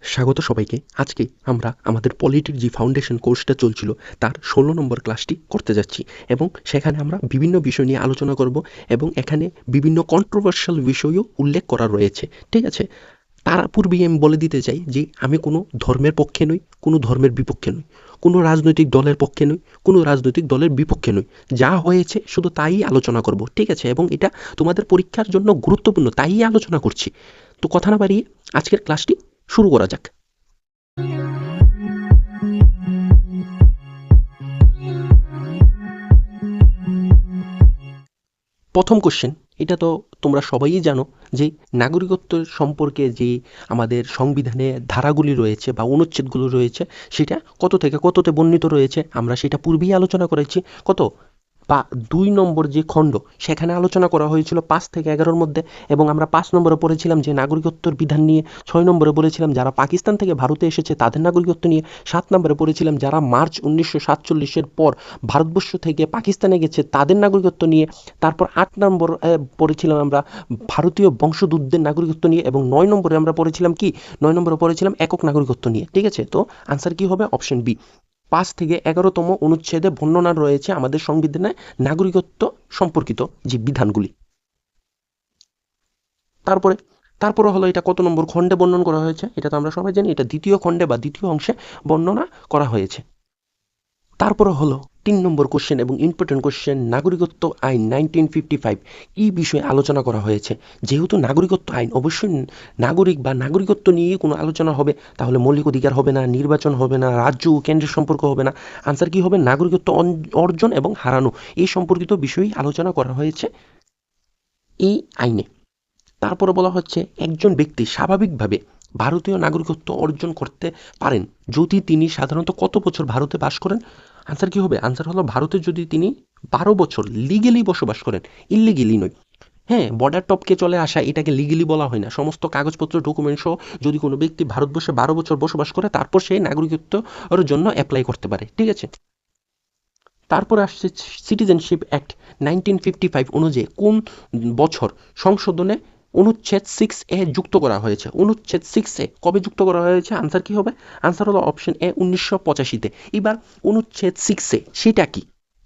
স্বাগত সবাইকে। আজকে আমরা আমাদের পলিটির যে ফাউন্ডেশন কোর্সটা চলছিল তার 16 নম্বর ক্লাসটি করতে যাচ্ছি এবং সেখানে আমরা বিভিন্ন বিষয় নিয়ে আলোচনা করব এবং এখানে বিভিন্ন কন্ট্রোভার্সিয়াল বিষয়ও উল্লেখ করা রয়েছে। ঠিক আছে, তার পূর্বেই আমি বলে দিতে চাই যে আমি কোনো ধর্মের পক্ষে নই, কোনো ধর্মের বিপক্ষে নই, কোনো রাজনৈতিক দলের পক্ষে নই, কোনো রাজনৈতিক দলের বিপক্ষে নই। যা হয়েছে শুধু তাই আলোচনা করব, ঠিক আছে? এবং এটা তোমাদের পরীক্ষার জন্য গুরুত্বপূর্ণ, তাই আলোচনা করছি। তো কথা না বাড়িয়ে আজকের ক্লাসটি শুরু করা যাক। প্রথম কোশ্চেন, এটা তো তোমরা সবাই জানো যে নাগরিকত্ব সম্পর্কে যে আমাদের সংবিধানে ধারাগুলি রয়েছে বা অনুচ্ছেদগুলো রয়েছে সেটা কত থেকে কততে বর্ণিত রয়েছে আমরা সেটা পূর্বেই আলোচনা করেছি। কত বা ২ নম্বর যে খণ্ড সেখানে আলোচনা করা হয়েছিল ৫ থেকে ১১-র মধ্যে, এবং আমরা ৫ নম্বরে পড়েছিলাম যে নাগরিকত্বর বিধান নিয়ে, ৬ নম্বরে বলেছিলাম যারা পাকিস্তান থেকে ভারতে এসেছে তাদের নাগরিকত্ব নিয়ে, ৭ নম্বরে পড়েছিলাম যারা মার্চ ১৯৪৭-এর পর ভারতবর্ষ থেকে পাকিস্তানে গেছে তাদের নাগরিকত্ব নিয়ে, তারপর ৮ নম্বর পড়েছিলাম আমরা ভারতীয় বংশোদ্ভূতদের নাগরিকত্ব নিয়ে, এবং ৯ নম্বরে আমরা পড়েছিলাম কি, ৯ নম্বরে পড়েছিলাম একক নাগরিকত্ব নিয়ে। ঠিক আছে, তো আনসার কি হবে? Option B. ৫ থেকে ১১তম অনুচ্ছেদে বর্ণনা রয়েছে আমাদের সংবিধানে নাগরিকত্ব সম্পর্কিত যে বিধানগুলি। তারপরে তারপরে হলো এটা কত নম্বর খণ্ডে বর্ণনা করা হয়েছে, এটা তো আমরা সবাই জানি, এটা দ্বিতীয় খণ্ডে বা দ্বিতীয় অংশে বর্ণনা করা হয়েছে। তারপরে হলো ৩ নম্বর কোশ্চেন এবং ইম্পর্টেন্ট কোশ্চেন, নাগরিকত্ব আইন 1955 কি বিষয়ে আলোচনা করা হয়েছে। যেহেতু নাগরিকত্ব আইন, অবশ্যই নাগরিক বা নাগরিকত্ব নিয়ে কোনো আলোচনা হবে, তাহলে মৌলিক অধিকার হবে না, নির্বাচন হবে না, রাজ্য ও কেন্দ্রের সম্পর্ক হবে না। আনসার কি হবে? নাগরিকত্ব অর্জন এবং হারানো এই সম্পর্কিত বিষয়ই আলোচনা করা হয়েছে এই আইনে। তারপরে বলা হচ্ছে একজন ব্যক্তি স্বাভাবিকভাবে ভারতীয় নাগরিকত্ব অর্জন করতে পারেন যদি তিনি সাধারণত কত বছর ভারতে বাস করেন। আনসার কি হবে? আনসার হলো ভারতে যদি তিনি ১২ বছর লিগেলি বসবাস করেন, ইললিগেলি নয়। হ্যাঁ, বর্ডার টপকে চলে আসা এটাকে লিগেলি বলা হয় না। সমস্ত কাগজপত্র ডকুমেন্ট সহ যদি কোনো ব্যক্তি ভারতবর্ষে ১২ বছর বসবাস করে তারপর সে নাগরিকত্বের জন্য অ্যাপ্লাই করতে পারে। ঠিক আছে, তারপরে আসছে সিটিজেনশিপ অ্যাক্ট 1955 অনুযায়ী কোন বছর সংশোধনে অনুচ্ছেদ 6A যুক্ত করা হয়েছে। অনুচ্ছেদ 6A কবে যুক্ত করা হয়েছে? আনসার কি হবে? আনসার হলো অপশন এ 1985-তে। এবার অনুচ্ছেদ 6A সেটা কি?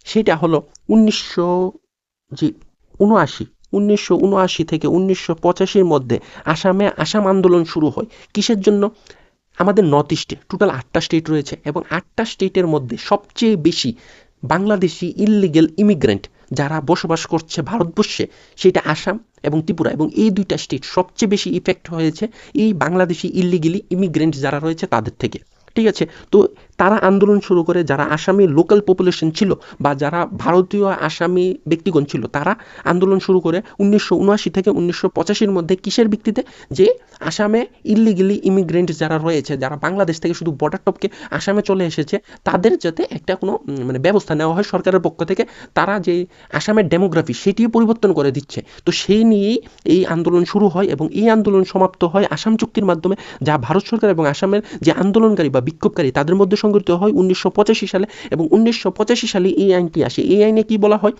সেটা হলো 1979 থেকে 1985-র মধ্যে আসাম আন্দোলন শুরু হয়। কিসের জন্য? আমাদের নর্থ ইস্টে টোটাল ৮টা স্টেট রয়েছে এবং ৮টা স্টেটের মধ্যে সবচেয়ে বেশি বাংলাদেশি ইললিগেল ইমিগ্রেন্ট যারা বসবাস করছে ভারতবর্ষে সেটা আসাম এবং ত্রিপুরা, এবং এই ২টা স্টেট সবচেয়ে বেশি ইফেক্ট হয়েছে এই বাংলাদেশি ইললিগেলি ইমিগ্রেন্ট যারা রয়েছে তাদের থেকে। ঠিক আছে, তো তারা আন্দোলন শুরু করে, যারা আসামি লোকাল পপুলেশন ছিল বা যারা ভারতীয় আসামি ব্যক্তিগণ ছিল তারা আন্দোলন শুরু করে ১৯৭৯ থেকে ১৯৮৫-র মধ্যে। কিসের ভিত্তিতে? যে আসামে ইললিগেলি ইমিগ্রেন্ট যারা রয়েছে, যারা বাংলাদেশ থেকে শুধু বর্ডার টপকে আসামে চলে এসেছে, তাদের যাতে একটা কোনো ব্যবস্থা নেওয়া হয় সরকারের পক্ষ থেকে। তারা যে আসামের ডেমোগ্রাফি সেটিও পরিবর্তন করে দিচ্ছে। তো সেই নিয়েই এই আন্দোলন শুরু হয় এবং এই আন্দোলন সমাপ্ত হয় আসাম চুক্তির মাধ্যমে, যা ভারত সরকার এবং আসামের যে আন্দোলনকারী বা বিক্ষোভকারী তাদের মধ্যে সংগঠিত হয় ১৯৮৫ সালে। এবং ১৯৮৫ সালে এই আইনটি আসে। এই আইনে কি বলা হয়?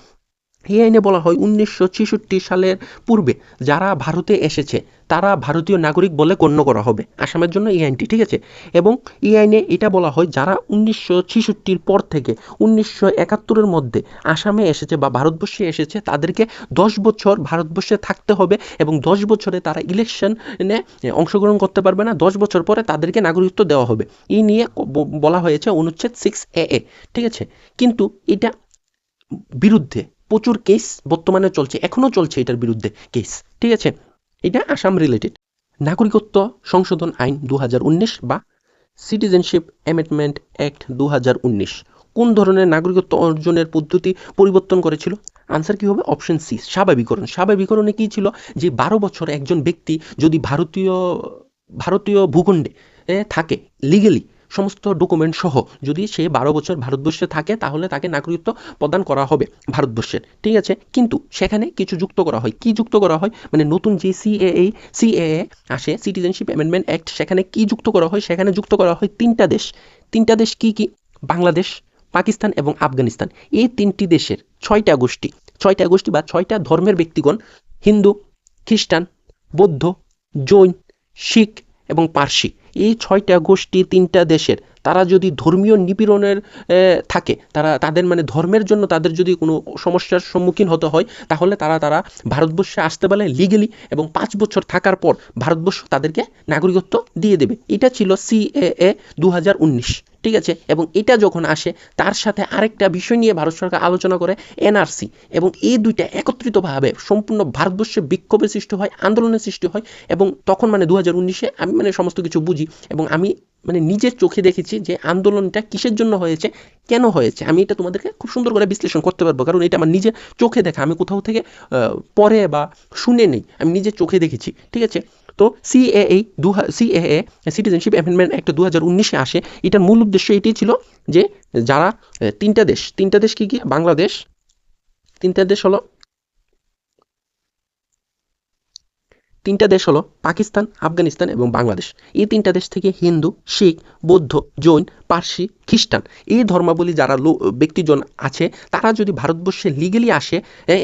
এই আইনে বলা হয় ১৯৬৬ সালের পূর্বে যারা ভারতে এসেছে তারা ভারতীয় নাগরিক বলে গণ্য করা হবে আসামের জন্য এই আইনটি। ঠিক আছে, এবং এই আইনে এটা বলা হয় যারা ১৯৬৬-র পর থেকে ১৯৭১-এর মধ্যে আসামে এসেছে বা ভারতবর্ষে এসেছে তাদেরকে ১০ বছর ভারতবর্ষে থাকতে হবে এবং ১০ বছরে তারা ইলেকশনে অংশগ্রহণ করতে পারবে না। ১০ বছর পরে তাদেরকে নাগরিকত্ব দেওয়া হবে। এই নিয়ে বলা হয়েছে অনুচ্ছেদ 6AA। ঠিক আছে, কিন্তু এটা বিরুদ্ধে প্রচুর কেস বর্তমানে চলছে, এখনো চলছে এটার বিরুদ্ধে কেস। ঠিক আছে, এটা আসাম রিলেটেড। নাগরিকত্ব সংশোধন আইন ২০১৯ বা সিটিজেনশিপ অ্যামেন্ডমেন্ট অ্যাক্ট ২০১৯ কোন ধরনের নাগরিকত্ব অর্জনের পদ্ধতি পরিবর্তন করেছিল? আনসার কি হবে? Option C, স্বাভাবিকরণ। স্বাভাবিকরণে কি ছিল? যে ১২ বছর একজন ব্যক্তি যদি ভারতীয় ভূখণ্ডে থাকে লিগেলি সমস্ত ডকুমেন্ট সহ, যদি সে ১২ বছর ভারতবর্ষে থাকে তাহলে তাকে নাগরিকত্ব প্রদান করা হবে ভারতবর্ষের। ঠিক আছে, কিন্তু সেখানে কিছু যুক্ত করা হয়। কি যুক্ত করা হয়? মানে নতুন যে সিএএ আসে, সিটিজেনশিপ অ্যামেন্ডমেন্ট অ্যাক্ট, সেখানে কি যুক্ত করা হয়? সেখানে যুক্ত করা হয় ৩টা দেশ। ৩টা দেশ কি কি? বাংলাদেশ, পাকিস্তান এবং আফগানিস্তান। এই ৩টি দেশের ৬টা গোষ্ঠী বা ৬টা ধর্মের ব্যক্তিগণ, হিন্দু, খ্রিস্টান, বৌদ্ধ, জৈন, শিখ এবং পার্সি, এই 6টা গোষ্ঠী 3টা দেশের তারা যদি ধর্মীয় নিপীড়নের থাকে, তাদের মানে ধর্মের জন্য তাদের যদি কোনো সমস্যার সম্মুখীন হতে হয়, তাহলে তারা ভারতবর্ষে আসতে পারে লিগেলি, এবং 5 বছর থাকার পর ভারতবর্ষ তাদেরকে নাগরিকত্ব দিয়ে দেবে। এটা ছিল সিএএ 2019, ঠিক আছে। এবং এটা যখন আসে তার সাথে আরেকটা বিষয় নিয়ে ভারত সরকার আলোচনা করে, এনআরসি, এবং এই দুইটা একত্রিতভাবে সম্পূর্ণ ভারতবর্ষে বিক্ষোভের সৃষ্টি হয়, আন্দোলনের সৃষ্টি হয়। এবং তখন মানে 2019-এ আমি মানে সমস্ত কিছু বুঝি, এবং আমি মানে নিজের চোখে দেখেছি যে আন্দোলনটা কিসের জন্য হয়েছে, কেন হয়েছে। আমি এটা তোমাদেরকে খুব সুন্দর করে বিশ্লেষণ করতে পারবো, কারণ এটা আমার নিজের চোখে দেখা, আমি কোথাও থেকে পড়ে বা শুনে নেই, আমি নিজের চোখে দেখেছি, ঠিক আছে। তো সিএএ সিটিজেনশিপ অ্যামেন্ডমেন্ট অ্যাক্ট 2019-এ আসে। এটার মূল উদ্দেশ্য এটাই ছিল যে যারা তিনটা দেশ কি বাংলাদেশ, তিনটা দেশ হলো পাকিস্তান, আফগানিস্তান এবং বাংলাদেশ। এই 3টা দেশ থেকে হিন্দু, শিখ, বৌদ্ধ, জৈন, পার্সি, খ্রিস্টান এই ধর্মাবলী যারা ব্যক্তিজন আছে, তারা যদি ভারতবর্ষে লিগেলি আসে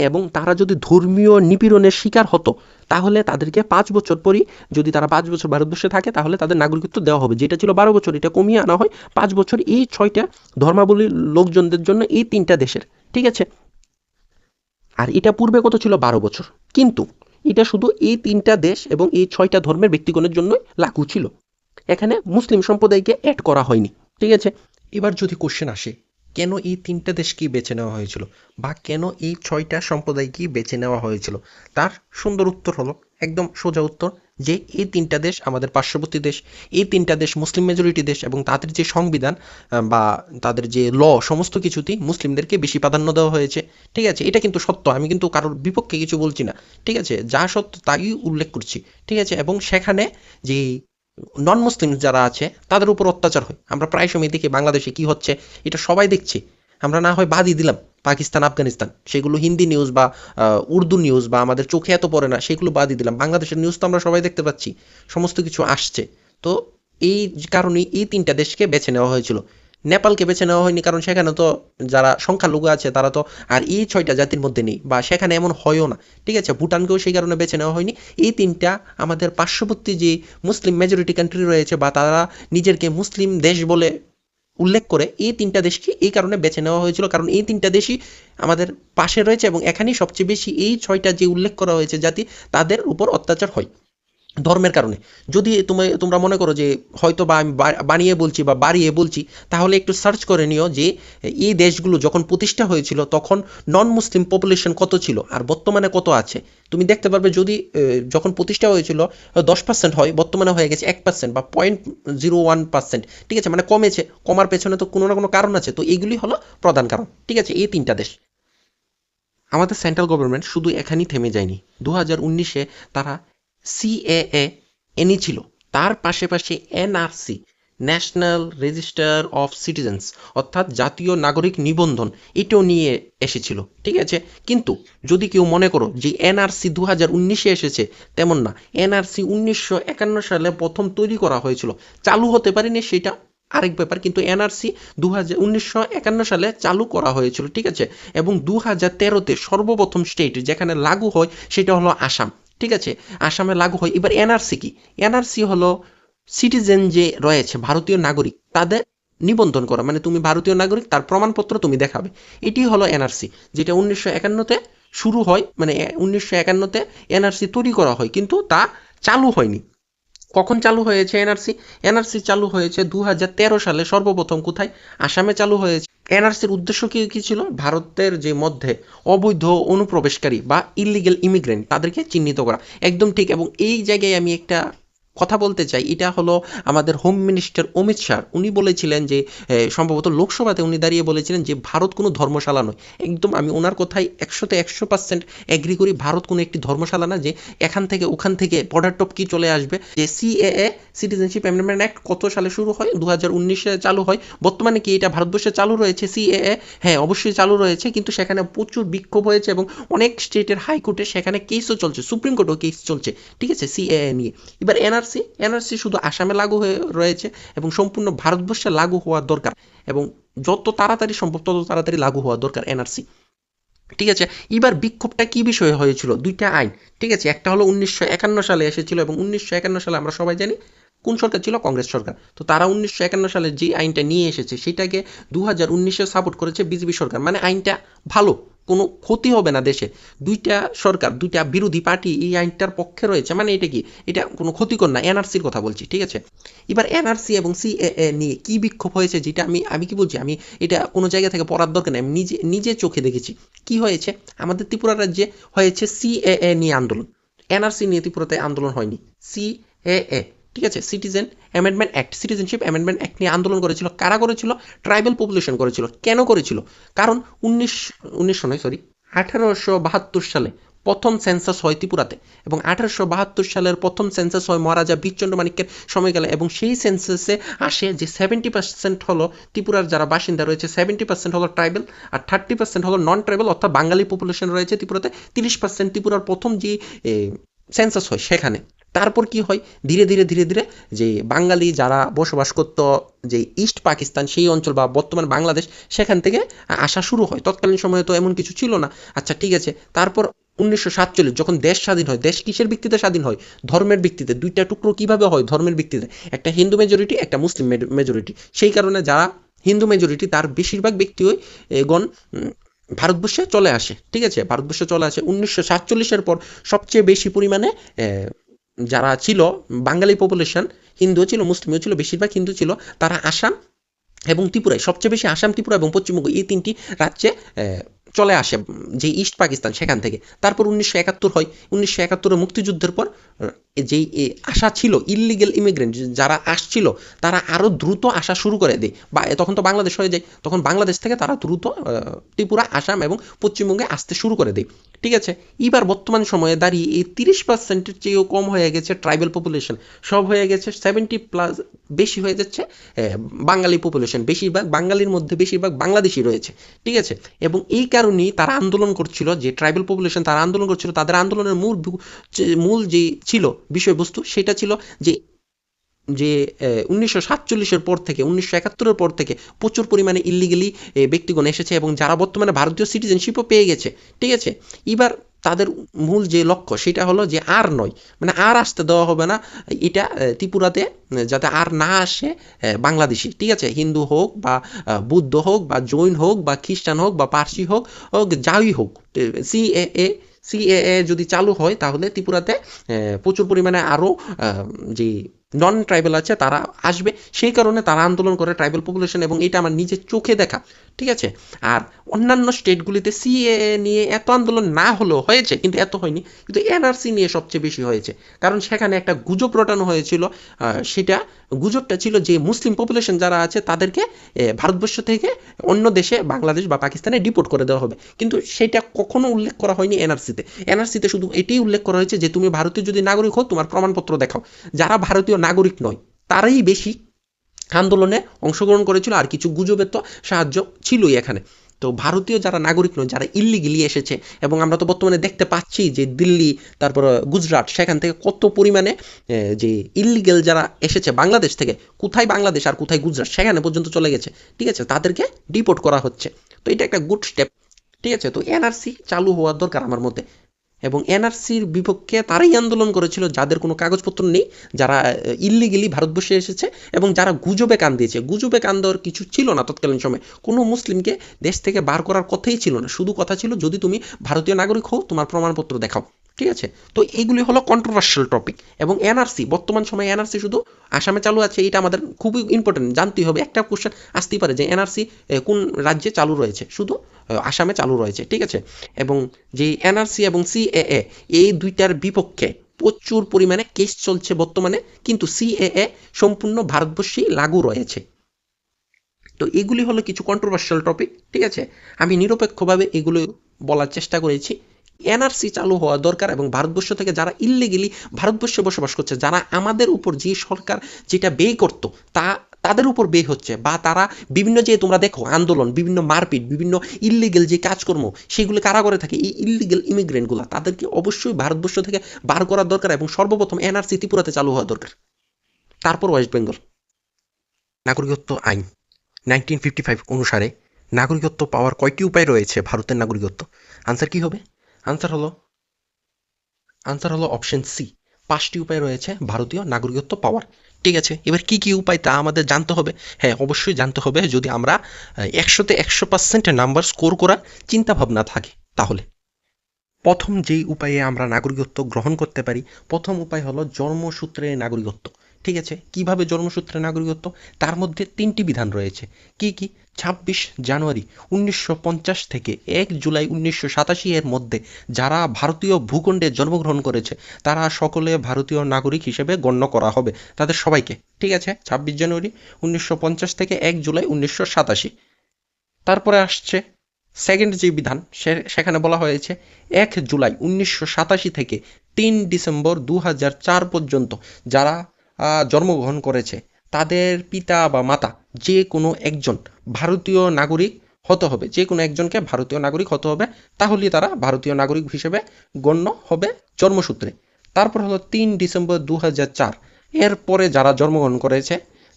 এবং তারা যদি ধর্মীয় নিপীড়নের শিকার হতো, তাহলে তাদেরকে 5 বছর পরই, যদি তারা 5 বছর ভারতবর্ষে থাকে, তাহলে তাদের নাগরিকত্ব দেওয়া হবে। যেটা ছিল 12 বছর, এটা কমিয়ে আনা হয় 5 বছর এই 6টা ধর্মাবলীর লোকজনদের জন্য, এই 3টা দেশের, ঠিক আছে। আর এটা পূর্বে কত ছিল? 12 বছর। কিন্তু এটা শুধু এই 3টা দেশ এবং এই 6টা ধর্মের ব্যক্তিগণের জন্য লাগু ছিল, এখানে মুসলিম সম্প্রদায়কে অ্যাড করা হয়নি, ঠিক আছে। এবার যদি কোশ্চেন আসে, কেন এই 3টা দেশকেই বেছে নেওয়া হয়েছিল, বা কেন এই 6টা সম্প্রদায়কেই বেছে নেওয়া হয়েছিল, তার সুন্দর উত্তর হলো, একদম সোজা উত্তর, যে এই 3টা দেশ আমাদের পার্শ্ববর্তী দেশ, এই 3টা দেশ মুসলিম মেজরিটি দেশ, এবং তাদের যে সংবিধান বা তাদের যে সমস্ত কিছুতেই মুসলিমদেরকে বেশি প্রাধান্য দেওয়া হয়েছে, ঠিক আছে। এটা কিন্তু সত্য, আমি কিন্তু কারোর বিপক্ষে কিছু বলছি না, ঠিক আছে, যা সত্য তাই উল্লেখ করছি, ঠিক আছে। এবং সেখানে যে নন মুসলিম যারা আছে তাদের উপর অত্যাচার হয়, আমরা প্রায় সময় দেখি বাংলাদেশে কি হচ্ছে, এটা সবাই দেখছি। আমরা না হয় বাদই দিলাম পাকিস্তান, আফগানিস্তান, সেগুলো হিন্দি নিউজ বা উর্দু নিউজ বা আমাদের চোখে এত পড়ে না, সেগুলো বাদই দিলাম। বাংলাদেশের নিউজ তো আমরা সবাই দেখতে পাচ্ছি, সমস্ত কিছু আসছে। তো এই কারণেই এই 3টা দেশকে বেছে নেওয়া হয়েছিল। নেপালকে বেছে নেওয়া হয়নি, কারণ সেখানে তো যারা সংখ্যালঘু আছে তারা তো আর এই 6টা জাতির মধ্যে নেই, বা সেখানে এমন হয়ও না, ঠিক আছে। ভুটানকেও সেই কারণে বেছে নেওয়া হয়নি। এই 3টা আমাদের পার্শ্ববর্তী যে মুসলিম মেজরিটি কান্ট্রি রয়েছে, বা তারা নিজেরকে মুসলিম দেশ বলে উল্লেখ করে, এই 3টা দেশকে এই কারণে বেছে নেওয়া হয়েছিল, কারণ এই 3টা দেশই আমাদের পাশে রয়েছে, এবং এখানেই সবচেয়ে বেশি এই 6টা যে উল্লেখ করা হয়েছে জাতি, তাদের উপর অত্যাচার হয় ধর্মের কারণে। যদি তোমরা মনে করো যে হয়তো বা আমি বানিয়ে বলছি বা বাড়িয়ে বলছি, তাহলে একটু সার্চ করে নিও যে এই দেশগুলো যখন প্রতিষ্ঠা হয়েছিল তখন নন মুসলিম পপুলেশন কত ছিল আর বর্তমানে কত আছে। তুমি দেখতে পারবে, যদি যখন প্রতিষ্ঠা হয়েছিল 10% হয়, বর্তমানে হয়ে গেছে 1% বা 0.01%, ঠিক আছে। মানে কমেছে, কমার পেছনে তো কোনো না কোনো কারণ আছে। তো এইগুলি হলো প্রধান কারণ, ঠিক আছে। এই 3টা দেশ, আমাদের সেন্ট্রাল গভর্নমেন্ট শুধু এখানেই থেমে যায়নি। 2019-এ তারা সিএএ এনেছিল, তার পাশাপাশি NRC, national register of citizens, অর্থাৎ জাতীয় নাগরিক নিবন্ধন, এটাও নিয়ে এসেছিল, ঠিক আছে। কিন্তু যদি কেউ মনে করো যে এনআরসি 2019-এ এসেছে, তেমন না। এনআরসি 1951 সালে প্রথম তৈরি করা হয়েছিল, চালু হতে পারেনি, সেটা আরেক ব্যাপার। কিন্তু এনআরসি 1951 সালে চালু করা হয়েছিল, ঠিক আছে। এবং 2013-তে সর্বপ্রথম স্টেট যেখানে লাগু হয় সেটা হলো আসাম, ঠিক আছে। আসামে লাগু হয়। এবার এনআরসি কি? এনআরসি হলো সিটিজেন যে রয়েছে, ভারতীয় নাগরিক, তাদের নিবন্ধন করা, মানে তুমি ভারতীয় নাগরিক, তার প্রমাণপত্র তুমি দেখাবে, এটি হলো এনআরসি, যেটা 1951-তে শুরু হয়। মানে 1951-তে এনআরসি তৈরি করা হয়, কিন্তু তা চালু হয়নি। কখন চালু হয়েছে এনআরসি? এনআরসি চালু হয়েছে 2013 সালে, সর্বপ্রথম কোথায়? আসামে চালু হয়েছে। এনআরসির উদ্দেশ্য কি ছিল? ভারতের যে মধ্যে অবৈধ অনুপ্রবেশকারী বা ইলিগেল ইমিগ্রেন্ট, তাদেরকে চিহ্নিত করা, একদম ঠিক। এবং এই জায়গায় আমি একটা কথা বলতে চাই, এটা হলো আমাদের হোম মিনিস্টার অমিত শাহ, উনি বলেছিলেন যে সম্ভবত লোকসভাতে উনি দাঁড়িয়ে বলেছিলেন যে ভারত কোনো ধর্মশালা নয়। একদম আমি ওনার কথাই 100% এগ্রি করি। ভারত কোনো একটি ধর্মশালা না যে এখান থেকে ওখান থেকে বর্ডার টপকি চলে আসবে। যে সিএএ সিটিজেনশিপ অ্যামেন্ডমেন্ট অ্যাক্ট কত সালে শুরু হয়? 2019-এ চালু হয়। বর্তমানে কি এটা ভারতবর্ষে চালু রয়েছে সিএএ? হ্যাঁ, অবশ্যই চালু রয়েছে, কিন্তু সেখানে প্রচুর বিক্ষোভ হয়েছে এবং অনেক স্টেটের হাইকোর্টে সেখানে কেসও চলছে, সুপ্রিম কোর্টেও কেস চলছে, ঠিক আছে, সিএএ নিয়ে। এবার এনআরসি শুধু আসামে লাগু হয়ে রয়েছে এবং সম্পূর্ণ ভারতবর্ষে লাগু হওয়ার দরকার, এবং যত তাড়াতাড়ি সম্ভব তত তাড়াতাড়ি লাগু হওয়া দরকার এনআরসি, ঠিক আছে। এবার বিক্ষোভটা কি বিষয়ে হয়েছিল? দুইটা আইন, ঠিক আছে। একটা হলো 1951 সালে এসেছিল, এবং 1951 সালে আমরা সবাই জানি কোন সরকার ছিল? কংগ্রেস সরকার। তো তারা 1951 সালে যে আইনটা নিয়ে এসেছে সেটাকে 2019-এ সাপোর্ট করেছে বিজেপি সরকার। মানে আইনটা ভালো, কোনো ক্ষতি হবে না দেশে। দুইটা সরকার, দুইটা বিরোধী পার্টি এই আইনটার পক্ষে রয়েছে, মানে এটা কি, এটা কোনো ক্ষতিকর না। এনআরসির কথা বলছি, ঠিক আছে? এবার এনআরসি এবং সিএএ নিয়ে কি বিক্ষোভ হয়েছে, যেটা আমি আমি কি বলছি, আমি এটা কোনো জায়গা থেকে পড়ার দরকার নেই, আমি নিজে নিজে চোখে দেখেছি। কি হয়েছে আমাদের ত্রিপুরা রাজ্যে? হয়েছে সিএএ নিয়ে আন্দোলন। এনআরসি নিয়ে ত্রিপুরাতে আন্দোলন হয়নি, সিএএ, ঠিক আছে, citizen amendment act, citizenship amendment act নিয়ে আন্দোলন করেছিল। কারা করেছিল? ট্রাইবাল পপুলেশন করেছিল। কেন করেছিল? কারণ 1872 সালে প্রথম সেন্সাস হয় ত্রিপুরাতে, এবং 1872 সালের প্রথম সেন্সাস হয় মহারাজা বীরচন্দ্র মানিক্যের সময়কালে, এবং সেই সেন্সাসে আসে যে 70% হলো ত্রিপুরার যারা বাসিন্দা রয়েছে, 70% হলো ট্রাইবেল, আর 30% হলো নন ট্রাইবেল, অর্থাৎ বাঙালি পপুলেশন রয়েছে ত্রিপুরাতে 30%। ত্রিপুরার প্রথম যে সেন্সাস হয় সেখানে। তারপর কি হয়, ধীরে ধীরে ধীরে ধীরে যে বাঙালি যারা বসবাস করতো যে ইস্ট পাকিস্তান সেই অঞ্চল বা বর্তমান বাংলাদেশ, সেখান থেকে আসা শুরু হয়। তৎকালীন সময়ে তো এমন কিছু ছিল না। আচ্ছা ঠিক আছে, তারপর 1947 যখন দেশ স্বাধীন হয়, দেশ কিসের ভিত্তিতে স্বাধীন হয়? ধর্মের ভিত্তিতে। দুইটা টুকরো কিভাবে হয়? ধর্মের ভিত্তিতে। একটা হিন্দু মেজরিটি, একটা মুসলিম মেজরিটি। সেই কারণে যারা হিন্দু মেজরিটি তার বেশিরভাগ ব্যক্তিই গণ ভারতবর্ষে চলে আসে, ঠিক আছে, ভারতবর্ষে চলে আসে 1947-এর পর। সবচেয়ে বেশি পরিমাণে যারা ছিল বাঙালি পপুলেশন, হিন্দুও ছিল মুসলিমও ছিল, বেশিরভাগ হিন্দু ছিল, তারা আসাম এবং ত্রিপুরায়, সবচেয়ে বেশি আসাম, ত্রিপুরা এবং পশ্চিমবঙ্গ, এই তিনটি রাজ্যে চলে আসে যে ইস্ট পাকিস্তান সেখান থেকে। তারপর 1971 হয়। 1971-এর মুক্তিযুদ্ধের পর যেই আশা ছিল ইললিগেল ইমিগ্রেন্ট যারা আসছিল, তারা আরও দ্রুত আসা শুরু করে দেয়, বা তখন তো বাংলাদেশ হয়ে যায়, তখন বাংলাদেশ থেকে তারা দ্রুত ত্রিপুরা, আসাম এবং পশ্চিমবঙ্গে আসতে শুরু করে দেয়, ঠিক আছে? এবার বর্তমান সময়ে দাঁড়িয়ে এই 30%-এর চেয়েও কম হয়ে গেছে ট্রাইবাল পপুলেশন, সব হয়ে গেছে 70+, বেশি হয়ে যাচ্ছে বাঙালি পপুলেশন। বেশিরভাগ বাঙালির মধ্যে বেশিরভাগ বাংলাদেশি রয়েছে, ঠিক আছে? এবং এই কারণেই তারা আন্দোলন করছিল, যে ট্রাইবাল পপুলেশন তারা আন্দোলন করছিল, তাদের আন্দোলনের মূল যে ছিল বিষয়বস্তু, সেটা ছিল যে যে 1947-এর পর থেকে, 1971-এর পর থেকে প্রচুর পরিমাণে ইল্লিগেলি ব্যক্তিগণ এসেছে, এবং যারা বর্তমানে ভারতীয় সিটিজেনশিপও পেয়ে গেছে, ঠিক আছে? এবার তাদের মূল যে লক্ষ্য সেটা হলো যে আর নয়, মানে আর আসতে দেওয়া হবে না এটা ত্রিপুরাতে, যাতে আর না আসে বাংলাদেশি, ঠিক আছে? হিন্দু হোক বা বুদ্ধ হোক বা জৈন হোক বা খ্রিস্টান হোক বা পার্সি হোক, যাই হোক। সিএএ যদি চালু হয় তাহলে ত্রিপুরাতে প্রচুর পরিমাণে আরও যে নন ট্রাইবেল আছে তারা আসবে। সেই কারণে তারা আন্দোলন করে ট্রাইবেল পপুলেশন, এবং এটা আমার নিজের চোখে দেখা, ঠিক আছে? আর অন্যান্য স্টেটগুলিতে সিএএ নিয়ে এত আন্দোলন না হলেও হয়েছে, কিন্তু এত হয়নি, কিন্তু এনআরসি নিয়ে সবচেয়ে বেশি হয়েছে। কারণ সেখানে একটা গুজব রটানো হয়েছিল, সেটা গুজবটা ছিল যে মুসলিম পপুলেশন যারা আছে তাদেরকে ভারতবর্ষ থেকে অন্য দেশে, বাংলাদেশ বা পাকিস্তানে ডিপোর্ট করে দেওয়া হবে, কিন্তু সেটা কখনো উল্লেখ করা হয়নি এনআরসিতে। এনআরসিতে শুধু এটাই উল্লেখ করা হয়েছে যে তুমি ভারতীয় যদি নাগরিক হও, তোমার প্রমাণপত্র দেখাও। যারা ভারতীয় নাগরিক নয় তারাই বেশি আন্দোলনে অংশগ্রহণ করেছিল, আর কিছু গুজবের তো সাহায্য ছিলই এখানে। তো ভারতীয় যারা নাগরিক নয়, যারা ইল্লিগেলি এসেছে, এবং আমরা তো বর্তমানে দেখতে পাচ্ছি যে দিল্লি, তারপর গুজরাট, সেখান থেকে কত পরিমাণে যে ইল্লিগেল যারা এসেছে বাংলাদেশ থেকে, কোথায় বাংলাদেশ আর কোথায় গুজরাট সেখানে পর্যন্ত চলে গেছে, ঠিক আছে? তাদেরকে ডিপোর্ট করা হচ্ছে। তো এটা একটা গুড স্টেপ, ঠিক আছে? তো এনআরসি চালু হওয়ার দরকার আমার মতে। এবং এনআরসির বিপক্ষে তারাই আন্দোলন করেছিল যাদের কোনো কাগজপত্র নেই, যারা ইল্লিগেলি ভারতবর্ষে এসেছে, এবং যারা গুজবে কান দিয়েছে। গুজবে কান দেওয়ার কিছু ছিল না তৎকালীন সময়, কোনো মুসলিমকে দেশ থেকে বার করার কথাই ছিল না। শুধু কথা ছিল যদি তুমি ভারতীয় নাগরিক হও, তোমার প্রমাণপত্র দেখাও, ঠিক আছে? তো এইগুলি হলো কন্ট্রোভার্সিয়াল টপিক। এবং এনআরসি বর্তমান সময়ে এনআরসি শুধু আসামে চালু আছে, এটা আমাদের খুবই ইম্পর্টেন্ট জানতেই হবে। একটা কোশ্চেন আসতেই পারে যে এনআরসি কোন রাজ্যে চালু রয়েছে? শুধু আসামে চালু রয়েছে, ঠিক আছে? এবং যে এনআরসি এবং সিএএ, এই দুইটার বিপক্ষে প্রচুর পরিমাণে কেস চলছে বর্তমানে, কিন্তু সিএএ সম্পূর্ণ ভারতবর্ষেই লাগু রয়েছে। তো এগুলি হলো কিছু কন্ট্রোভার্সিয়াল টপিক, ঠিক আছে? আমি নিরপেক্ষভাবে এগুলো বলার চেষ্টা করেছি। এনআরসি চালু হওয়া দরকার, এবং ভারতবর্ষ থেকে যারা ইল্লিগেলি ভারতবর্ষে বসবাস করছে, যারা আমাদের উপর যে সরকার যেটা ব্যয় করতো তাদের উপর ব্যয় হচ্ছে, বা তারা বিভিন্ন যে তোমরা দেখো আন্দোলন, বিভিন্ন মারপিট, বিভিন্ন ইল্লিগেল যে কাজকর্ম, সেগুলো কারা করে থাকে? এই ইল্লিগেল ইমিগ্রেন্টগুলো, তাদেরকে অবশ্যই ভারতবর্ষ থেকে বার করার দরকার, এবং সর্বপ্রথম এনআরসি ত্রিপুরাতে চালু হওয়া দরকার। তারপর ওয়েস্ট বেঙ্গল। নাগরিকত্ব আইন 1955 অনুসারে নাগরিকত্ব পাওয়ার কয়টি উপায় রয়েছে ভারতের নাগরিকত্ব? আনসার কি হবে? আনসার হলো অপশন সি, 5টি উপায় রয়েছে ভারতীয় নাগরিকত্ব পাওয়ার, ঠিক আছে, এবার কি কি উপায় তা আমাদের জানতে হবে। হ্যাঁ, অবশ্যই জানতে হবে, যদি আমরা 100-তে 100% নাম্বার স্কোর করার চিন্তা ভাবনা থাকে তাহলে। প্রথম যেই উপায়ে আমরা নাগরিকত্ব গ্রহণ করতে পারি, প্রথম উপায় হলো জন্মসূত্রে নাগরিকত্ব। ঠিক আছে, কিভাবে জন্মসূত্রে নাগরিকত্ব? তার মধ্যে 3টি বিধান রয়েছে। কি কি? 26 জানুয়ারি 1950 থেকে 1 জুলাই 1987 এর মধ্যে যারা ভারতীয় ভূখণ্ডে জন্মগ্রহণ করেছে তারা সকলে ভারতীয় নাগরিক হিসেবে গণ্য করা হবে, তাদের সবাইকে। ঠিক আছে, 26 জানুয়ারি 1950 থেকে 1 জুলাই 1987। তারপরে আসছে সেকেন্ড যে বিধান, সেখানে বলা হয়েছে 1 জুলাই 1987 থেকে 3 ডিসেম্বর 2004 পর্যন্ত যারা জন্মগ্রহণ করেছে তাদের পিতা বা মাতা যে কোনো একজন ভারতীয় নাগরিক হতে হবে, যে কোনো একজনকে ভারতীয় নাগরিক হতে হবে, তাহলেই তারা ভারতীয় নাগরিক হিসেবে গণ্য হবে জন্মসূত্রে। তারপর হলো 3 ডিসেম্বর 2004, এরপরে যারা জন্মগ্রহণ করেছে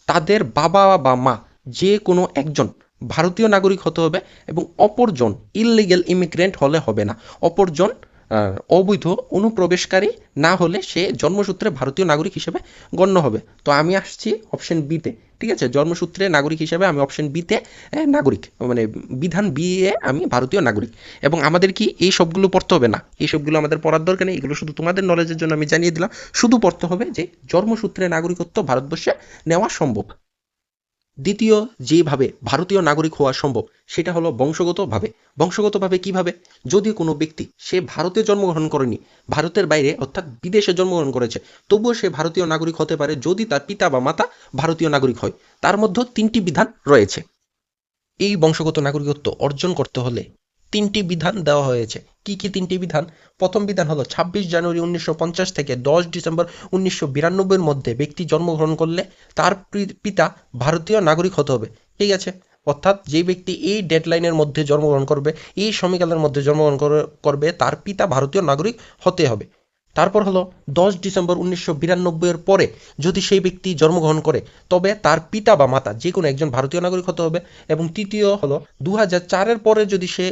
তাদের বাবা বা মা যে কোনো একজন ভারতীয় নাগরিক হতে হবে, এবং অপরজন ইললিগ্যাল ইমিগ্রেন্ট হলে হবে না। অপরজন অবৈধ অনুপ্রবেশকারী না হলে সে জন্মসূত্রে ভারতীয় নাগরিক হিসেবে গণ্য হবে। তো আমি আসছি অপশন বিতে। ঠিক আছে, জন্মসূত্রে নাগরিক হিসেবে আমি অপশন বিতে নাগরিক, মানে বিধান বি এ আমি ভারতীয় নাগরিক। এবং আমাদের কি এই সবগুলো পড়তে হবে না, এই সবগুলো আমাদের পড়ার দরকার নেই, এগুলো শুধু তোমাদের নলেজের জন্য আমি জানিয়ে দিলাম। শুধু পড়তে হবে যে জন্মসূত্রে নাগরিকত্ব ভারতবর্ষে নেওয়া সম্ভব। দ্বিতীয় যেভাবে ভারতীয় নাগরিক হওয়া সম্ভব সেটা হলো বংশগতভাবে। বংশগতভাবে কিভাবে? যদি কোনো ব্যক্তি সে ভারতে জন্মগ্রহণ করেনি, ভারতের বাইরে অর্থাৎ বিদেশে জন্মগ্রহণ করেছে, তবুও সে ভারতীয় নাগরিক হতে পারে যদি তার পিতা বা মাতা ভারতীয় নাগরিক হয়। তার মধ্যে 3টি বিধান রয়েছে। এই বংশগত নাগরিকত্ব অর্জন করতে হলে 3টি বিধান দেওয়া হয়েছে। কি কি 3টি বিধান? প্রথম বিধান হলো 26 জানুয়ারি 1950 থেকে 10 ডিসেম্বর 1992 এর মধ্যে ব্যক্তি জন্মগ্রহণ করলে তার পিতা ভারতীয় নাগরিক হতে হবে। ঠিক আছে, অর্থাৎ যে ব্যক্তি এই ডেডলাইনের মধ্যে জন্মগ্রহণ করবে, এই সময়কালের মধ্যে জন্মগ্রহণ করবে, তার পিতা ভারতীয় নাগরিক হতে হবে। তারপর হলো 10 ডিসেম্বর 1992 এর পরে যদি সেই ব্যক্তি জন্মগ্রহণ করে তবে তার পিতা বা মাতা যে কোনো একজন ভারতীয় নাগরিক হতে হবে। এবং তৃতীয় হলো 2004-এর পরে যদি সে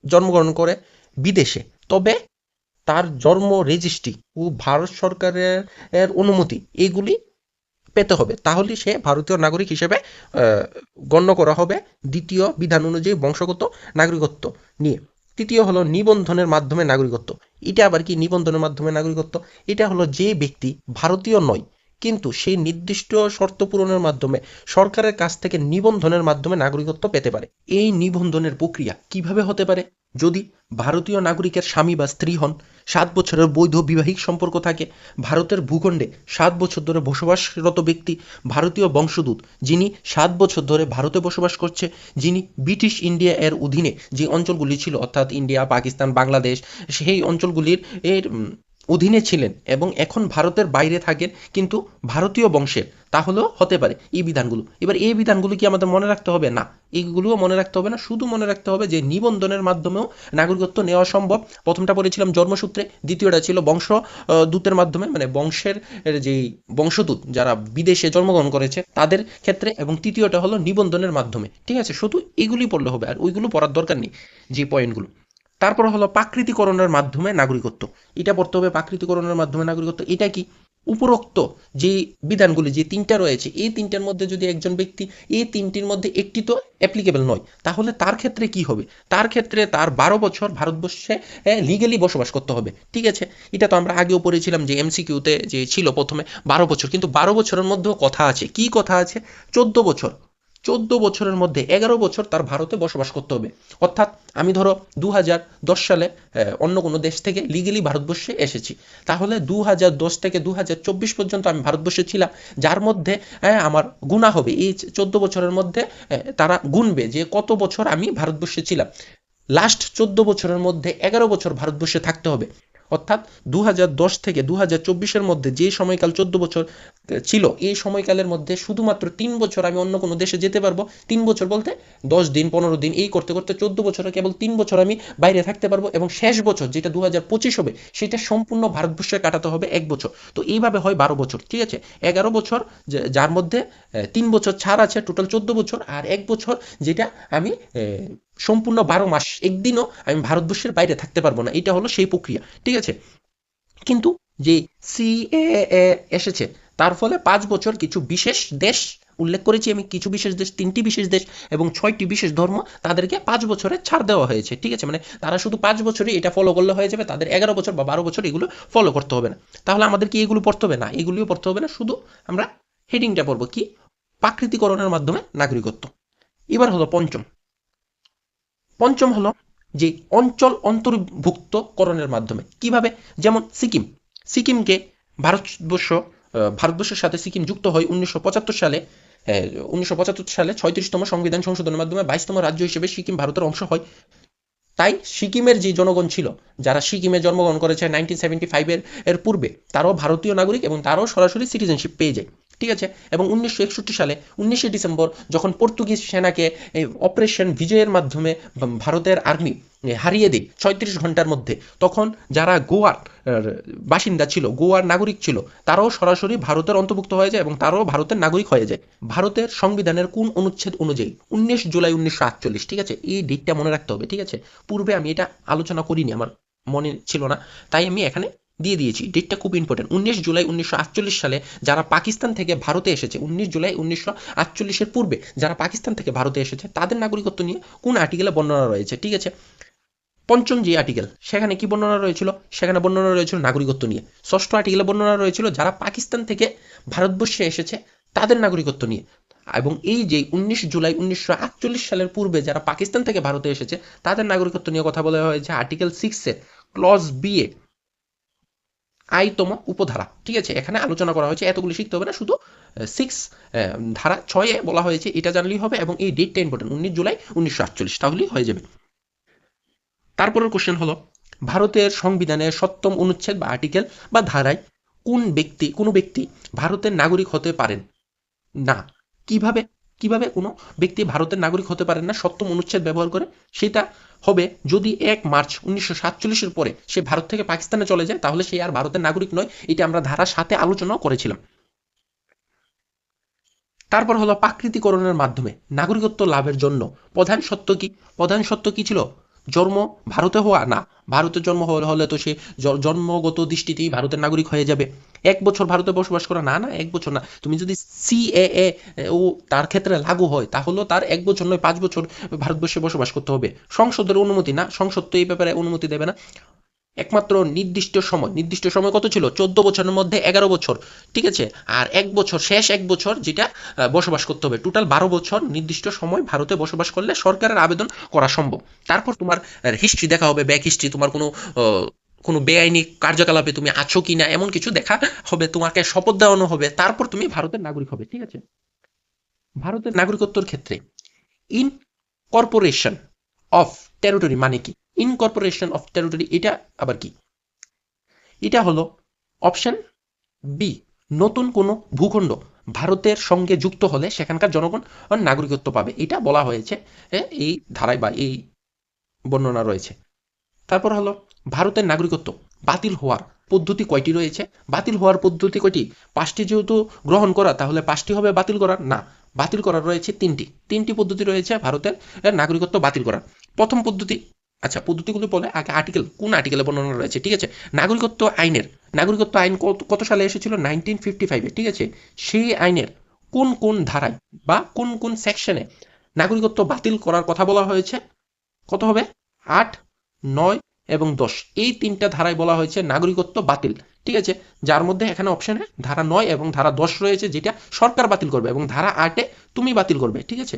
জন্মগ্রহণ করে বিদেশে, তবে তার জন্ম রেজিস্ট্রি ও ভারত সরকারের অনুমতি এগুলি পেতে হবে, তাহলে সে ভারতীয় নাগরিক হিসেবে গণ্য করা হবে দ্বিতীয় বিধান অনুযায়ী বংশগত নাগরিকত্ব নিয়ে। তৃতীয় হলো নিবন্ধনের মাধ্যমে নাগরিকত্ব। এটা আবার কি নিবন্ধনের মাধ্যমে নাগরিকত্ব? এটা হলো যে ব্যক্তি ভারতীয় নয় কিন্তু সেই নির্দিষ্ট শর্ত পূরণের মাধ্যমে সরকারের কাছ থেকে নিবন্ধনের মাধ্যমে নাগরিকত্ব পেতে পারে। এই নিবন্ধনের প্রক্রিয়া কিভাবে হতে পারে? যদি ভারতীয় নাগরিকের স্বামী বা স্ত্রী হন, 7 বছরের বৈধ বিবাহিক সম্পর্ক থাকে, ভারতের ভূখণ্ডে 7 বছর ধরে বসবাসরত ব্যক্তি, ভারতীয় বংশোদ্ভূত যিনি 7 বছর ধরে ভারতে বসবাস করছে, যিনি ব্রিটিশ ইন্ডিয়া এর অধীনে যে অঞ্চলগুলি ছিল অর্থাৎ ইন্ডিয়া, পাকিস্তান, বাংলাদেশ, সেই অঞ্চলগুলির অধীনে ছিলেন এবং এখন ভারতের বাইরে থাকেন কিন্তু ভারতীয় বংশের, তাহলেও হতে পারে এই বিধানগুলো। এবার এই বিধানগুলো কি আমাদের মনে রাখতে হবে? না, এইগুলোও মনে রাখতে হবে না, শুধু মনে রাখতে হবে যে নিবন্ধনের মাধ্যমেও নাগরিকত্ব নেওয়া সম্ভব। প্রথমটা পড়েছিলাম জন্মসূত্রে, দ্বিতীয়টা ছিল বংশ দূতের মাধ্যমে, মানে বংশের যেই বংশদূত যারা বিদেশে জন্মগ্রহণ করেছে তাদের ক্ষেত্রে, এবং তৃতীয়টা হলো নিবন্ধনের মাধ্যমে। ঠিক আছে, শুধু এগুলি পড়লে হবে, আর ওইগুলো পড়ার দরকার নেই যে পয়েন্টগুলো। তারপর হলো প্রাকৃতিকরণের মাধ্যমে নাগরিকত্ব। এটা পড়তে হবে, প্রাকৃতিকরণের মাধ্যমে নাগরিকত্ব। এটা কি? উপরোক্ত যে বিধানগুলি যে 3টা রয়েছে, এই 3টার মধ্যে যদি একজন ব্যক্তি এই 3টির মধ্যে একটি তো অ্যাপ্লিকেবল নয়, তাহলে তার ক্ষেত্রে কি হবে? তার ক্ষেত্রে তার 12 বছর ভারতবর্ষে লিগেলি বসবাস করতে হবে। ঠিক আছে, এটা তো আমরা আগেও পড়েছিলাম যে এমসিকিউতে যে ছিল প্রথমে 12 বছর, কিন্তু 12 বছরের মধ্যেও কথা আছে। কি কথা আছে? 14 বছর। 14 বছরের মধ্যে 11 বছর তার ভারতে বসবাস করতে হবে। অর্থাৎ আমি ধরো 2010 সালে অন্য কোনো দেশ থেকে লিগেলি ভারতবর্ষে এসেছি, তাহলে 2010 থেকে 2024 পর্যন্ত আমি ভারতবর্ষে ছিলাম, যার মধ্যে আমার গুণা হবে এই 14 বছরের মধ্যে। তারা গুনবে যে কত বছর আমি ভারতবর্ষে ছিলাম। লাস্ট 14 বছরের মধ্যে 11 বছর ভারতবর্ষে থাকতে হবে। অর্থাৎ 2010 থেকে 2024-এর মধ্যে যে সময়কাল 14 বছর ছিল, এই সময়কালের মধ্যে শুধুমাত্র 3 বছর আমি অন্য কোনো দেশে যেতে পারবো। 3 বছর বলতে 10 দিন 15 দিন এই করতে করতে 14 বছরে কেবল 3 বছর আমি বাইরে থাকতে পারবো, এবং শেষ বছর যেটা 2025 হবে সেটা সম্পূর্ণ ভারতবর্ষে কাটাতে হবে 1 বছর। তো এইভাবে হয় 12 বছর। ঠিক আছে, 11 বছর যার মধ্যে 3 বছর ছাড় আছে, টোটাল 14 বছর, আর 1 বছর যেটা আমি সম্পূর্ণ 12 মাস একদিনও আমি ভারতবর্ষের বাইরে থাকতে পারবো না। এটা হলো সেই প্রক্রিয়া। ঠিক আছে, কিন্তু যে সিএএ এসেছে তার ফলে 5 বছর কিছু বিশেষ দেশ, উল্লেখ করেছি আমি কিছু বিশেষ দেশ, 3টি বিশেষ দেশ এবং 6টি বিশেষ ধর্ম, তাদেরকে 5 বছরের ছাড় দেওয়া হয়েছে। ঠিক আছে, মানে তারা শুধু 5 বছরই এটা ফলো করলে হয়ে যাবে, তাদের 11 বছর বা 12 বছর এগুলো ফলো করতে হবে না। তাহলে আমাদের কি এগুলো পড়তে হবে না? এগুলিও পড়তে হবে না, শুধু আমরা হেডিংটা পড়বো কি, প্রাকৃতিকরণের মাধ্যমে নাগরিকত্ব। এবার হলো পঞ্চম হলো যে অঞ্চল অন্তর্ভুক্তকরণের মাধ্যমে। কিভাবে? যেমন সিকিমকে ভারতবর্ষের সাথে সিকিম যুক্ত হয় 1975 সালে। 1975 সালে 36তম সংবিধান সংশোধনের মাধ্যমে 22তম রাজ্য হিসেবে সিকিম ভারতের অংশ হয়। তাই সিকিমের যে জনগণ ছিল, যারা সিকিমে জন্মগ্রহণ করেছে 1975 এর পূর্বে, তারাও ভারতীয় নাগরিক এবং তারাও সরাসরি সিটিজেনশিপ পেয়ে যায়। ঠিক আছে, এবং 1961 সালে 19শে ডিসেম্বর যখন পর্তুগিজ সেনাকে এই অপারেশন বিজয়ের মাধ্যমে ভারতের আর্মি হারিয়ে দেয় 36 ঘন্টার মধ্যে, তখন যারা গোয়ার বাসিন্দা ছিল, গোয়ার নাগরিক ছিল, তারাও সরাসরি ভারতের অন্তর্ভুক্ত হয়ে যায় এবং তারাও ভারতের নাগরিক হয়ে যায়। ভারতের সংবিধানের কোন অনুচ্ছেদ অনুযায়ী? 19 জুলাই 1948। ঠিক আছে, এই ডেটটা মনে রাখতে হবে। ঠিক আছে, পূর্বে আমি এটা আলোচনা করিনি, আমার মনে ছিল না, তাই আমি এখানে দিয়ে দিয়েছি। ডেটটা খুব ইম্পর্টেন্ট। 19 জুলাই 1948 সালে যারা পাকিস্তান থেকে ভারতে এসেছে, 19 জুলাই 1948 পূর্বে যারা পাকিস্তান থেকে ভারতে এসেছে, তাদের নাগরিকত্ব নিয়ে কোন আর্টিকেলে বর্ণনা রয়েছে? ঠিক আছে, পঞ্চম যে আর্টিকেল, সেখানে কি বর্ণনা রয়েছিল? সেখানে বর্ণনা রয়েছিল নাগরিকত্ব নিয়ে। ষষ্ঠ আর্টিকেলে বর্ণনা রয়েছিল যারা পাকিস্তান থেকে ভারতবর্ষে এসেছে তাদের নাগরিকত্ব নিয়ে। এবং এই যে 19 জুলাই 1948 সালের পূর্বে যারা পাকিস্তান থেকে ভারতে এসেছে তাদের নাগরিকত্ব নিয়ে কথা বলা হয়েছে আর্টিকেল 6 এর ক্লজ বি এ আইতম উপধারা। ঠিক আছে, এখানে আলোচনা করা হয়েছে, এতগুলি শিখতে হবে না, শুধু 6 ধারা 6 এ বলা হয়েছে, এটা জানলেই হবে। এবং এই ডেটটা ইম্পর্টেন্ট, 19 জুলাই 1948, তাহলেই হয়ে যাবে। তারপরের কোশ্চেন হলো, ভারতের সংবিধানের 7ম অনুচ্ছেদ বা আর্টিকেল বা ধারায় কোনো ব্যক্তি ভারতের নাগরিক হতে পারেন না। কিভাবে কোনো ব্যক্তি ভারতের নাগরিক হতে পারেন না 7ম অনুচ্ছেদ ব্যবহার করে? সেটা হবে যদি 1 মার্চ 1947 পরে সে ভারত থেকে পাকিস্তানে চলে যায়, তাহলে সে আর ভারতের নাগরিক নয়। এটা আমরা ধারা 7 আলোচনাও করেছিলাম। তারপর হলো প্রাকৃতিকরণের মাধ্যমে নাগরিকত্ব লাভের জন্য প্রধান সত্য কি ছিল? জন্ম ভারতে হওয়া? না, ভারতের জন্ম হলে তো সে জন্মগত দৃষ্টিতেই ভারতের নাগরিক হয়ে যাবে। 1 বছর ভারতে বসবাস করা? না, 1 বছর না। তুমি যদি সিএএ ও তার ক্ষেত্রে লাগু হয়, তাহলে তার 1 বছর নয় 5 বছর ভারতবর্ষে বসবাস করতে হবে। সংসদের অনুমতি? না, সংসদ তো এই ব্যাপারে অনুমতি দেবে না। একমাত্র নির্দিষ্ট সময় কত ছিল? 14 বছরের মধ্যে 11 বছর। ঠিক আছে, আর 1 বছর, শেষ 1 বছর যেটা বসবাস করতে হবে। টোটাল 12 বছর নির্দিষ্ট সময় ভারতে বসবাস করলে সরকারের আবেদন করা সম্ভব। তারপর তোমার হিস্ট্রি দেখা হবে, ব্যাক হিস্ট্রি, তোমার কোনো বেআইনি কার্যকলাপে তুমি আছো কিনা এমন কিছু দেখা হবে, তোমাকে শপথ দেওয়ানো হবে, তারপর তুমি ভারতের নাগরিক হবে। ঠিক আছে, ভারতের নাগরিকত্বের ক্ষেত্রে ইনকর্পোরেশন অফ টেরিটরি মানে কি? ইনকর্পোরেশন অফ টেরিটরি এটা আবার কি? এটা হলো অপশন বি, নতুন কোনো ভূখণ্ড ভারতের সঙ্গে যুক্ত হলে সেখানকার জনগণ নাগরিকত্ব পাবে, এটা বলা হয়েছে এই ধারায় বা এই বর্ণনা রয়েছে। তারপর হলো ভারতের নাগরিকত্ব বাতিল হওয়ার পদ্ধতি কয়টি রয়েছে? বাতিল হওয়ার পদ্ধতি কয়টি? 5টি যেহেতু গ্রহণ করা, তাহলে 5টি হবে বাতিল করার? না, বাতিল করার রয়েছে 3টি পদ্ধতি রয়েছে ভারতের নাগরিকত্ব বাতিল করার। প্রথম পদ্ধতি, আচ্ছা পদ্ধতিগুলো বলে আগে আর্টিকেল, কোন আর্টিকেলে বর্ণনা রয়েছে? ঠিক আছে, নাগরিকত্ব আইন কত সালে এসেছিল? 1955-এ। ঠিক আছে, সেই আইনের কোন ধারায় বা কোন সেকশনে নাগরিকত্ব বাতিল করার কথা বলা হয়েছে? কত হবে? 8, 9 এবং 10, এই 3টা ধারায় বলা হয়েছে নাগরিকত্ব বাতিল। ঠিক আছে, যার মধ্যে এখানে অপশনে ধারা 9 এবং ধারা 10 রয়েছে, যেটা সরকার বাতিল করবে, এবং ধারা 8-এ তুমি বাতিল করবে। ঠিক আছে,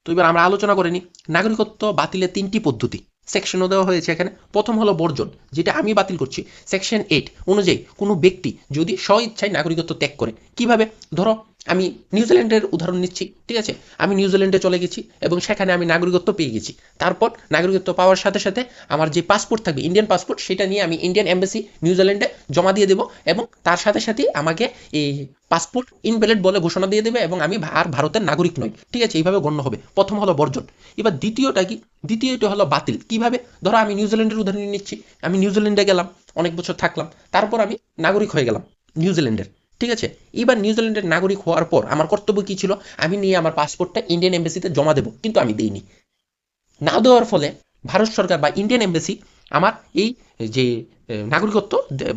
তো এবার আমরা আলোচনা করে নিই নাগরিকত্ব বাতিলের 3টি পদ্ধতি। সেকশনও দেওয়া হয়েছে এখানে। প্রথম হলো বর্জন, যেটা আমি বাতিল করছি। সেকশন 8 অনুযায়ী কোনো ব্যক্তি যদি স্বইচ্ছায় নাগরিকত্ব ত্যাগ করে। কিভাবে? ধরো আমি নিউজিল্যান্ডের উদাহরণ নিচ্ছি। ঠিক আছে, আমি নিউজিল্যান্ডে চলে গেছি এবং সেখানে আমি নাগরিকত্ব পেয়ে গেছি। তারপর নাগরিকত্ব পাওয়ার সাথে সাথে আমার যে পাসপোর্ট থাকবে, ইন্ডিয়ান পাসপোর্ট, সেটা নিয়ে আমি ইন্ডিয়ান এম্বাসি নিউজিল্যান্ডে জমা দিয়ে দেবো, এবং তার সাথে সাথেই আমাকে এই পাসপোর্ট ইনভ্যালিড বলে ঘোষণা দিয়ে দেবে এবং আমি আর ভারতের নাগরিক নই। ঠিক আছে, এইভাবে গণ্য হবে। প্রথম হলো বর্জন। এবার দ্বিতীয়টা কি? দ্বিতীয়টা হলো বাতিল। কিভাবে? ধরো আমি নিউজিল্যান্ডের উদাহরণ নিচ্ছি। আমি নিউজিল্যান্ডে গেলাম, অনেক বছর থাকলাম, তারপর আমি নাগরিক হয়ে গেলাম নিউজিল্যান্ডের। ঠিক আছে, এবার নিউজিল্যান্ডের নাগরিক হওয়ার পর আমার কর্তব্য কি ছিল? আমি নিয়ে আমার পাসপোর্টটা ইন্ডিয়ান এম্বাসিতে জমা দেবো, কিন্তু আমি দিইনি। না দেওয়ার ফলে ভারত সরকার বা ইন্ডিয়ান এম্বাসি আমার এই যে নাগরিকত্ব,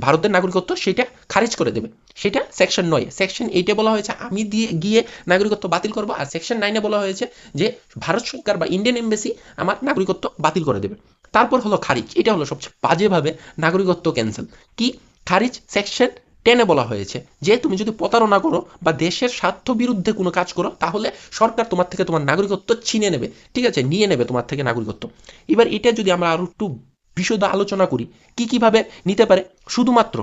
ভারতের নাগরিকত্ব, সেটা খারিজ করে দেবে। সেটা সেকশন 9। সেকশন 8-এ বলা হয়েছে আমি গিয়ে নাগরিকত্ব বাতিল করব, আর সেকশন 9-এ বলা হয়েছে যে ভারত সরকার বা ইন্ডিয়ান এমবাসি আমার নাগরিকত্ব বাতিল করে দেবে। তারপর হলো খারিজ, এটা হলো সবচেয়ে বাজেভাবে নাগরিকত্ব ক্যান্সেল। কি খারিজ? সেকশন 10-এ বলা হয়েছে যে তুমি যদি প্রতারণা করো বা দেশের স্বার্থ বিরুদ্ধে কোনো কাজ করো তাহলে সরকার তোমার থেকে তোমার নাগরিকত্ব ছিনে নেবে, ঠিক আছে, নিয়ে নেবে তোমার থেকে নাগরিকত্ব। এবার এটা যদি আমরা আরো একটু বিশদ আলোচনা করি কিভাবে নিতে পারে, শুধুমাত্র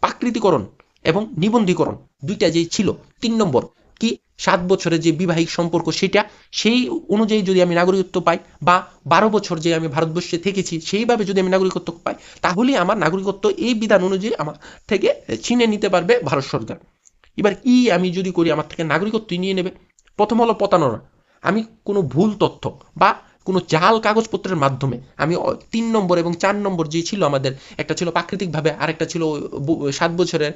প্রাকৃতিকরণ এবং নিবন্ধীকরণ দুইটা যেই ছিল। 3 নম্বর কি 7 বছরের যে বিবাহিক সম্পর্ক সেটা, সেই অনুযায়ী যদি আমি নাগরিকত্ব পাই, বা 12 বছর যে আমি ভারতবর্ষে থেকেছি সেইভাবে যদি আমি নাগরিকত্ব পাই, তাহলেই আমার নাগরিকত্ব এই বিধান অনুযায়ী আমার থেকে ছিনে নিতে পারবে ভারত সরকার। এবার কি আমি যদি করি আমার থেকে নাগরিকত্ব নিয়ে নেবে। প্রথম হলো প্রতারণা, আমি কোনো ভুল তথ্য বা কোনো জাল কাগজপত্রের মাধ্যমে আমি 3 নম্বর এবং 4 নম্বর যে ছিল আমাদের, একটা ছিল প্রাকৃতিকভাবে আর একটা ছিল 7 বছরের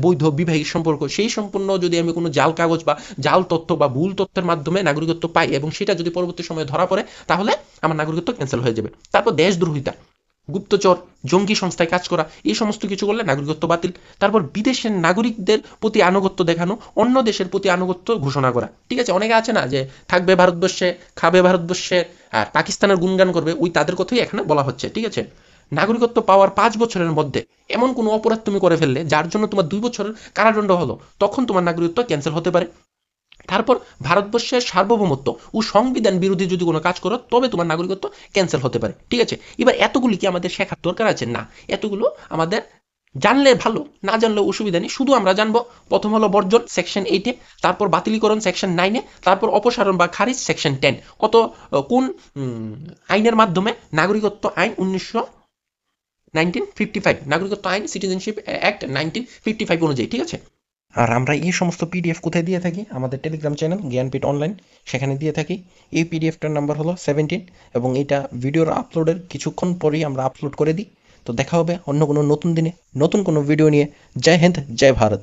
বৈধ বিবাহিক সম্পর্ক, সেই সম্পূর্ণ যদি আমি কোনো জাল কাগজ বা জাল তথ্য বা ভুল তথ্যের মাধ্যমে নাগরিকত্ব পাই এবং সেটা যদি পরবর্তী সময়ে ধরা পড়ে তাহলে আমার নাগরিকত্ব ক্যান্সেল হয়ে যাবে। তারপর দেশদ্রোহিতা, গুপ্তচর, জঙ্গি সংস্থায় কাজ করা, এই সমস্ত কিছু করলে নাগরিকত্ব বাতিল। তারপর বিদেশের নাগরিকদের প্রতি আনুগত্য দেখানো, অন্য দেশের প্রতি আনুগত্য ঘোষণা করা, ঠিক আছে, অনেকে আছে না যে থাকবে ভারতবর্ষে, খাবে ভারতবর্ষের, আর পাকিস্তানের গুণগান করবে, ওই তাদের কথাই এখানে বলা হচ্ছে, ঠিক আছে। নাগরিকত্ব পাওয়ার 5 বছরের মধ্যে এমন কোনো অপরাধ তুমি করে ফেললে যার জন্য তোমার 2 বছরের কারাদণ্ড হলো, তখন তোমার নাগরিকত্ব ক্যান্সেল হতে পারে। তারপর ভারতবর্ষের সার্বভৌমত্ব ও সংবিধান বিরোধী যদি কোনো কাজ করো তবে তোমার নাগরিকত্ব ক্যান্সেল হতে পারে, ঠিক আছে। এবার এতগুলি কি আমাদের শেখার দরকার আছে? না, এতগুলো আমাদের জানলে ভালো, না জানলে অসুবিধা নেই। শুধু আমরা জানবো প্রথম হলো বর্জন সেকশন 8-এ, তারপর বাতিলীকরণ সেকশন 9-এ, তারপর অপসারণ বা খারিজ সেকশন 10। কোন আইনের মাধ্যমে? নাগরিকত্ব আইন 1955, নাগরিকত্ব আইন সিটিজেনশিপ অ্যাক্ট 1955 অনুযায়ী, ঠিক আছে। আর আমরা এই সমস্ত পিডিএফ কোথায় দিয়ে থাকি? আমাদের টেলিগ্রাম চ্যানেল জ্ঞানপীঠ অনলাইন, সেখানে দিয়ে থাকি। এই পিডিএফটার নাম্বার হলো 17 এবং এটা ভিডিওর আপলোডের কিছুক্ষণ পরেই আমরা আপলোড করে দিই। তো দেখা হবে অন্য কোনো নতুন দিনে নতুন কোনো ভিডিও নিয়ে। জয় হিন্দ, জয় ভারত।